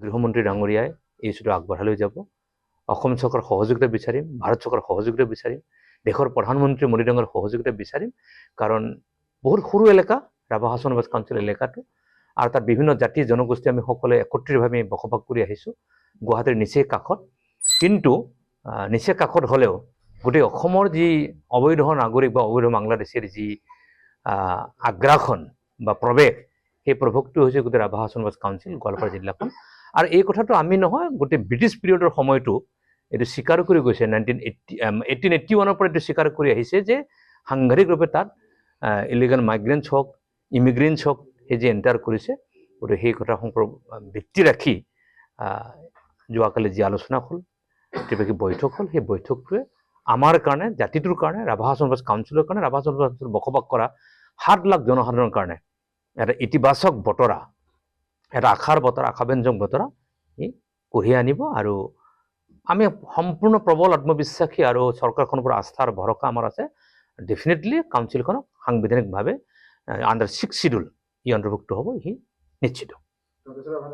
গৃহমন্ত্ৰী ডাঙৰীয়াই এই ইছ্যুটো আগবঢ়াই লৈ যাব। অসম চৰকাৰৰ সহযোগিতা বিচাৰিম, ভাৰত চৰকাৰৰ সহযোগিতা বিচাৰিম, দেশৰ প্ৰধানমন্ত্ৰী মোদী ডাঙৰীয়াৰ সহযোগিতা বিচাৰিম। কাৰণ বহুত সৰু এলেকা ৰাভা হাছন ৰাজ কাউন্সিল এলেকাটো, আৰু তাত বিভিন্ন জাতি জনগোষ্ঠী আমি সকলোৱে একত্ৰিতভাৱে বসবাস কৰি আহিছোঁ গুৱাহাটীৰ নিচেই কাষত। কিন্তু নিচে কাষত হ'লেও গোটেই অসমৰ যি অবৈধ নাগৰিক বা অবৈধ বাংলাদেশীৰ যি আগ্ৰাসন বা প্ৰৱেশ, সেই প্ৰৱেশটো হৈছে গোটেই ৰাভা হাছন ৰাজ কাউন্সিল গোৱালপাৰা জিলাখন। আৰু এই কথাটো আমি নহয়, গোটেই ব্ৰিটিছ পিৰিয়ডৰ সময়টো এইটো স্বীকাৰ কৰি গৈছে। 1881 পৰা এইটো স্বীকাৰ কৰি আহিছে যে সাংঘাতিকৰূপে তাত ইলিগেল মাইগ্ৰেণ্টছ হওক, ইমিগ্ৰেণ্টছ হওক, সেই যে এণ্টাৰ কৰিছে। গতিকে সেই কথা ভিত্তি ৰাখি যোৱাকালি যি আলোচনা হ'ল, কেইবাকি বৈঠক হ'ল, সেই বৈঠকটোৱে আমাৰ কাৰণে, জাতিটোৰ কাৰণে, ৰাভা হাছন ৰাজ কাউন্সিলৰ কাৰণে, ৰাভা হাছন ৰাজ কাউন্সিলত বসবাস কৰা 7 লাখ জনসাধাৰণৰ কাৰণে এটা ইতিবাচক বতৰা, এটা আশাৰ বতৰা, আশাব্যঞ্জক বতৰা ই কঢ়িয়াই আনিব। আৰু আমি সম্পূৰ্ণ প্ৰবল আত্মবিশ্বাসী আৰু চৰকাৰখনৰ পৰা আস্থাৰ ভৰসা আমাৰ আছে। ডেফিনেটলি কাউন্সিলখনক সাংবিধানিকভাৱে আণ্ডাৰ 6 শিডিউল ই অন্তৰ্ভুক্ত হ'ব, ই নিশ্চিত।